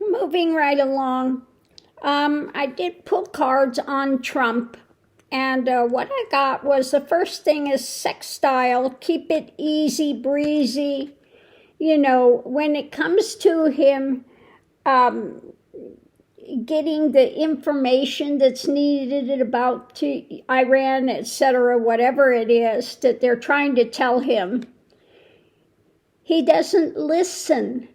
moving right along. I did pull cards on Trump, and what I got was the first thing is sextile. Keep it easy breezy. You know, when it comes to him getting the information that's needed about to Iran, etc., whatever it is that they're trying to tell him, he doesn't listen.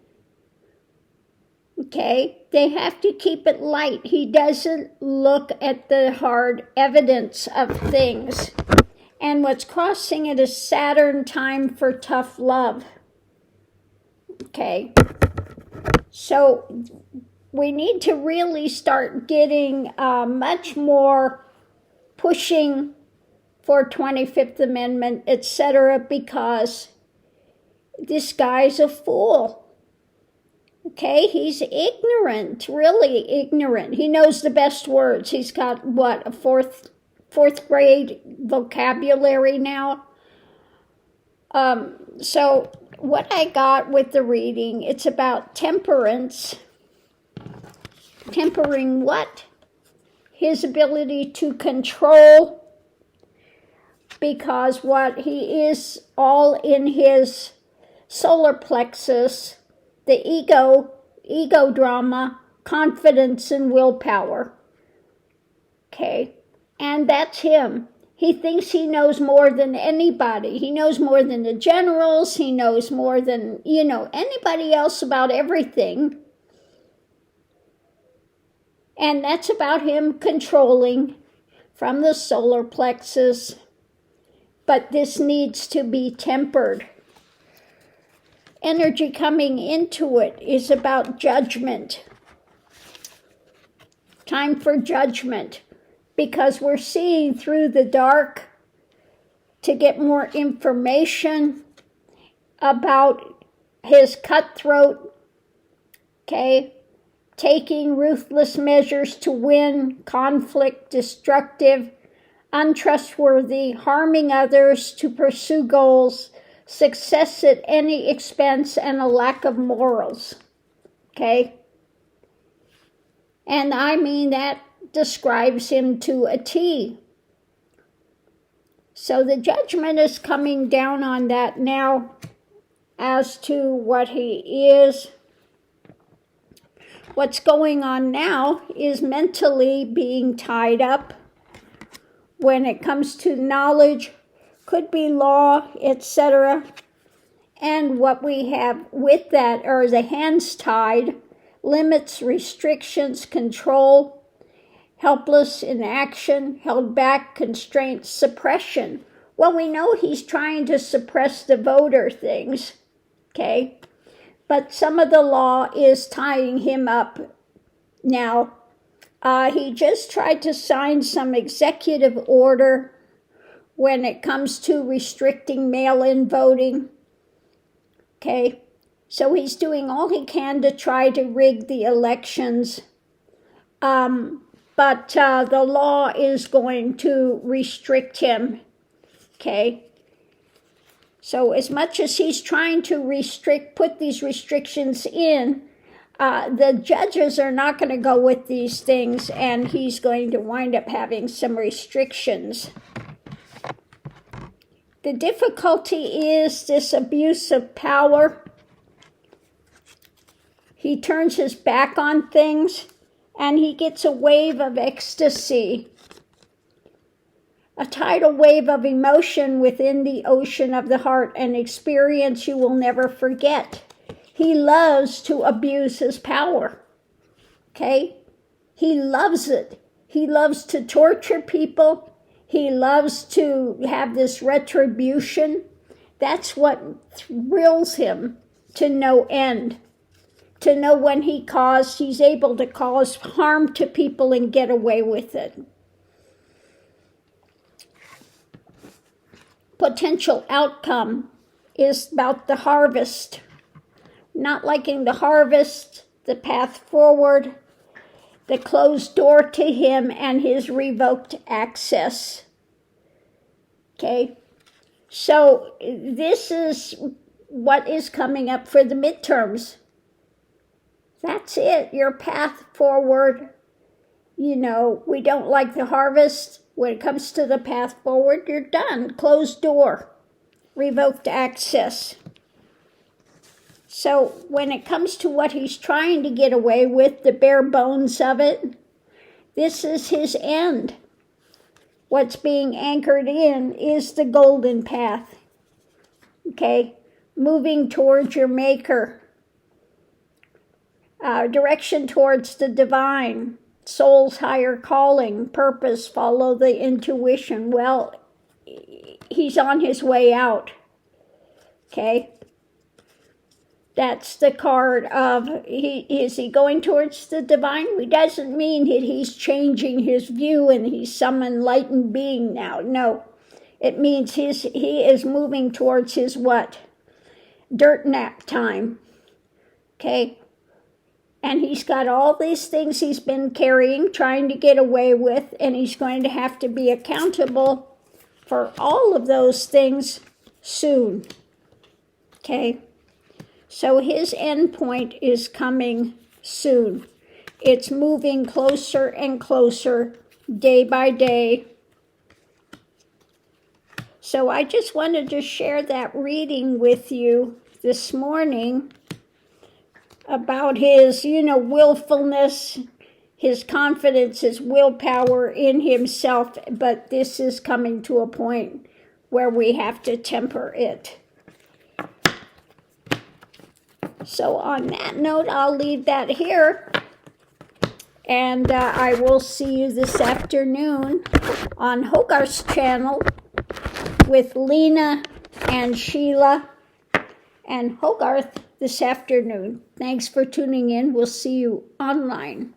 Okay, they have to keep it light. He doesn't look at the hard evidence of things. And what's crossing it is Saturn, time for tough love. Okay, so we need to really start getting much more pushing for 25th Amendment, etc., because this guy's a fool. Okay, he's ignorant, really ignorant. He knows the best words. He's got, what, a fourth grade vocabulary now? So what I got with the reading, it's about temperance. Tempering what? His ability to control, because what he is all in his solar plexus, the ego drama, confidence, and willpower. Okay, and that's him. He thinks he knows more than anybody. He knows more than the generals. He knows more than, anybody else about everything. And that's about him controlling from the solar plexus. But this needs to be tempered. Energy coming into it is about judgment. Time for judgment, because we're seeing through the dark to get more information about his cutthroat, okay, taking ruthless measures to win, conflict, destructive, untrustworthy, harming others to pursue goals, success at any expense, and a lack of morals. Okay? And I mean, that describes him to a T. So the judgment is coming down on that now as to what he is. What's going on now is mentally being tied up when it comes to knowledge, could be law, etc. And what we have with that are the hands tied, limits, restrictions, control, helpless inaction, held back, constraints, suppression. Well, we know he's trying to suppress the voter things, okay? But some of the law is tying him up now. He just tried to sign some executive order when it comes to restricting mail-in voting. Okay, so he's doing all he can to try to rig the elections. But the law is going to restrict him. Okay. So as much as he's trying to put these restrictions in, the judges are not going to go with these things, and he's going to wind up having some restrictions. The difficulty is this abuse of power. He turns his back on things, and he gets a wave of ecstasy, a tidal wave of emotion within the ocean of the heart, an experience you will never forget. He loves to abuse his power, okay? He loves it. He loves to torture people. He loves to have this retribution. That's what thrills him to no end. To know when he's able to cause harm to people and get away with it. Potential outcome is about the harvest. Not liking the harvest, the path forward, the closed door to him, and his revoked access. Okay, so this is what is coming up for the midterms. That's it, your path forward. You know, we don't like the harvest. When it comes to the path forward, you're done. Closed door. Revoked access. So when it comes to what he's trying to get away with, the bare bones of it, this is his end. What's being anchored in is the golden path. Okay? Moving towards your maker. Direction towards the divine. Soul's higher calling. Purpose. Follow the intuition. Well, he's on his way out. Okay? That's the card of, is he going towards the divine? It doesn't mean that he's changing his view and he's some enlightened being now. No. It means he is moving towards his what? Dirt nap time. Okay? And he's got all these things he's been carrying, trying to get away with, and he's going to have to be accountable for all of those things soon. Okay? So his end point is coming soon. It's moving closer and closer day by day. So I just wanted to share that reading with you this morning about his, willfulness, his confidence, his willpower in himself. But this is coming to a point where we have to temper it. So on that note, I'll leave that here. And I will see you this afternoon on Hogarth's channel with Lena and Sheila and Hogarth this afternoon. Thanks for tuning in. We'll see you online.